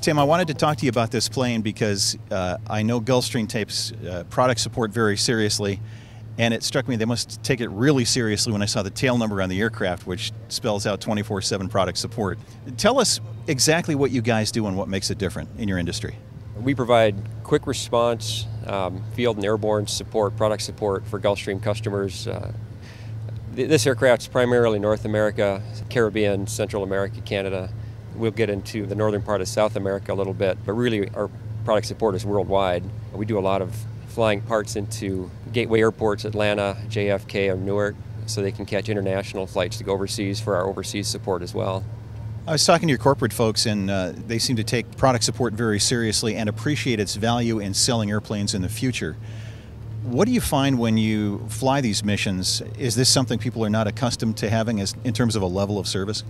Tim, I wanted to talk to you about this plane because I know Gulfstream takes product support very seriously, and it struck me they must take it really seriously when I saw the tail number on the aircraft, which spells out 24/7 product support. Tell us exactly what you guys do and what makes it different in your industry. We provide quick response, field and airborne support, product support for Gulfstream customers. This aircraft is primarily North America, Caribbean, Central America, Canada. We'll get into the northern part of South America a little bit, but really our product support is worldwide. We do a lot of flying parts into gateway airports, Atlanta, JFK, or Newark, so they can catch international flights to go overseas for our overseas support as well. I was talking to your corporate folks, and they seem to take product support very seriously and appreciate its value in selling airplanes in the future. What do you find when you fly these missions? Is this something people are not accustomed to having in terms of a level of service?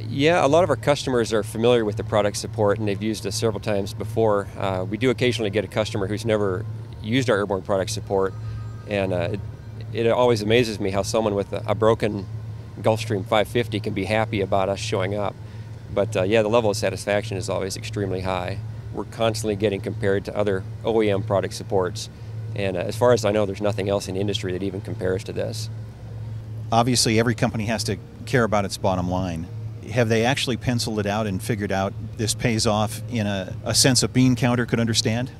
Yeah, a lot of our customers are familiar with the product support, and they've used us several times before. We do occasionally get a customer who's never used our airborne product support, and it always amazes me how someone with a broken Gulfstream 550 can be happy about us showing up. But yeah, the level of satisfaction is always extremely high. We're constantly getting compared to other OEM product supports, and as far as I know, there's nothing else in the industry that even compares to this. Obviously, every company has to care about its bottom line. Have they actually penciled it out and figured out this pays off in a sense a bean counter could understand?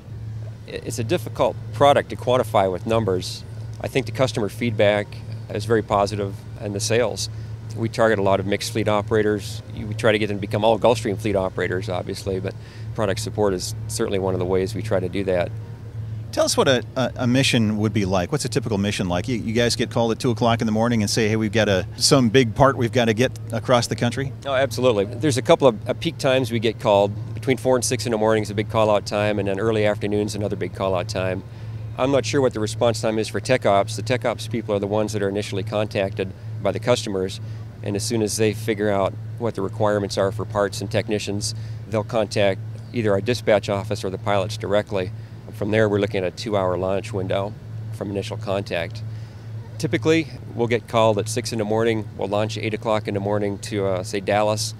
It's a difficult product to quantify with numbers. I think the customer feedback is very positive, and the sales. We target a lot of mixed fleet operators. We try to get them to become all Gulfstream fleet operators, obviously, but product support is certainly one of the ways we try to do that. Tell us what a mission would be like. What's a typical mission like? You guys get called at 2 o'clock in the morning and say, hey, we've got some big part we've got to get across the country? Oh, absolutely. There's a couple of peak times we get called. Between 4 and 6 in the morning is a big call-out time, and then early afternoons another big call-out time. I'm not sure what the response time is for tech ops. The tech ops people are the ones that are initially contacted by the customers, and as soon as they figure out what the requirements are for parts and technicians, they'll contact either our dispatch office or the pilots directly. From there, we're looking at a 2-hour launch window from initial contact. Typically, we'll get called at 6 in the morning. We'll launch at 8 o'clock in the morning to, say, Dallas.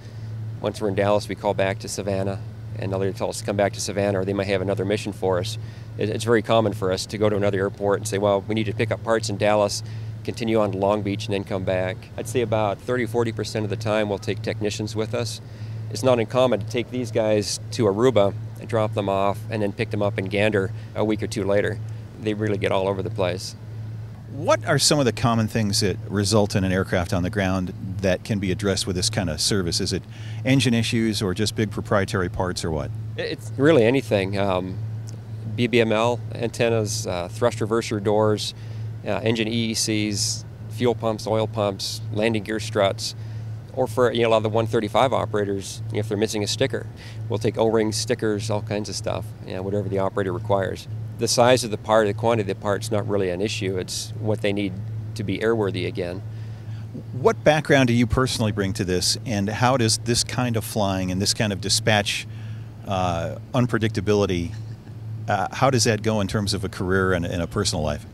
Once we're in Dallas, we call back to Savannah, and they'll either tell us to come back to Savannah, or they might have another mission for us. It's very common for us to go to another airport and say, well, we need to pick up parts in Dallas, continue on to Long Beach, and then come back. I'd say about 30–40% of the time we'll take technicians with us. It's not uncommon to take these guys to Aruba and drop them off and then pick them up in Gander a week or two later. They really get all over the place. What are some of the common things that result in an aircraft on the ground that can be addressed with this kind of service? Is it engine issues or just big proprietary parts or what? It's really anything. BBML antennas, thrust reverser doors, engine EECs, fuel pumps, oil pumps, landing gear struts. Or for a lot of the 135 operators, if they're missing a sticker, we'll take O-rings, stickers, all kinds of stuff, whatever the operator requires. The size of the part, the quantity of the part's not really an issue. It's what they need to be airworthy again. What background do you personally bring to this, and how does this kind of flying and this kind of dispatch unpredictability, how does that go in terms of a career and a personal life?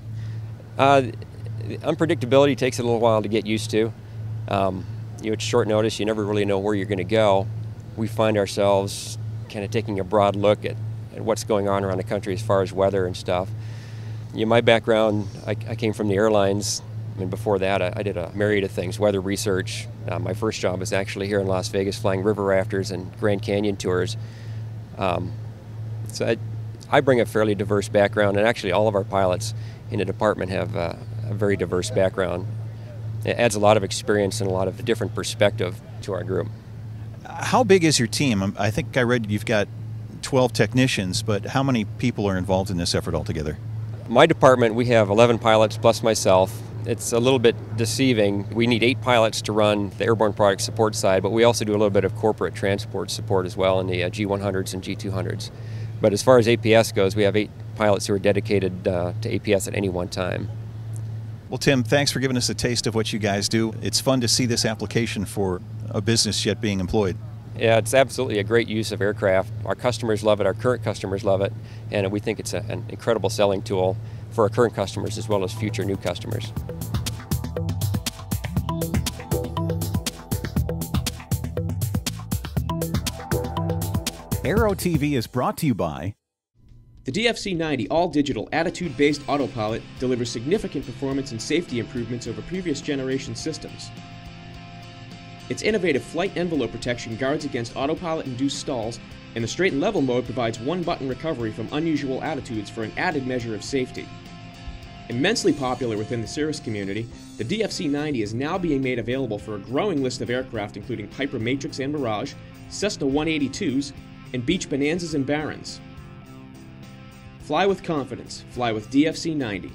Unpredictability takes a little while to get used to. It's short notice. You never really know where you're going to go. We find ourselves kind of taking a broad look at what's going on around the country as far as weather and stuff. My background, I came from the airlines, and before that I did a myriad of things, weather research. My first job was actually here in Las Vegas flying river rafters and Grand Canyon tours. So I bring a fairly diverse background, and actually all of our pilots in the department have a very diverse background. It adds a lot of experience and a lot of different perspective to our group. How big is your team? I think I read you've got 12 technicians, but how many people are involved in this effort altogether? My department, we have 11 pilots plus myself. It's a little bit deceiving. We need 8 pilots to run the airborne product support side, but we also do a little bit of corporate transport support as well in the G100s and G200s. But as far as APS goes, we have 8 pilots who are dedicated to APS at any one time. Well, Tim, thanks for giving us a taste of what you guys do. It's fun to see this application for a business jet being employed. Yeah, it's absolutely a great use of aircraft. Our customers love it, our current customers love it, and we think it's an incredible selling tool for our current customers as well as future new customers. Aero-TV is brought to you by The DFC-90 all-digital attitude-based autopilot delivers significant performance and safety improvements over previous generation systems. Its innovative flight envelope protection guards against autopilot-induced stalls, and the straight and level mode provides one-button recovery from unusual attitudes for an added measure of safety. Immensely popular within the Cirrus community, the DFC-90 is now being made available for a growing list of aircraft including Piper Matrix and Mirage, Cessna 182s, and Beech Bonanzas and Barons. Fly with confidence. Fly with DFC-90.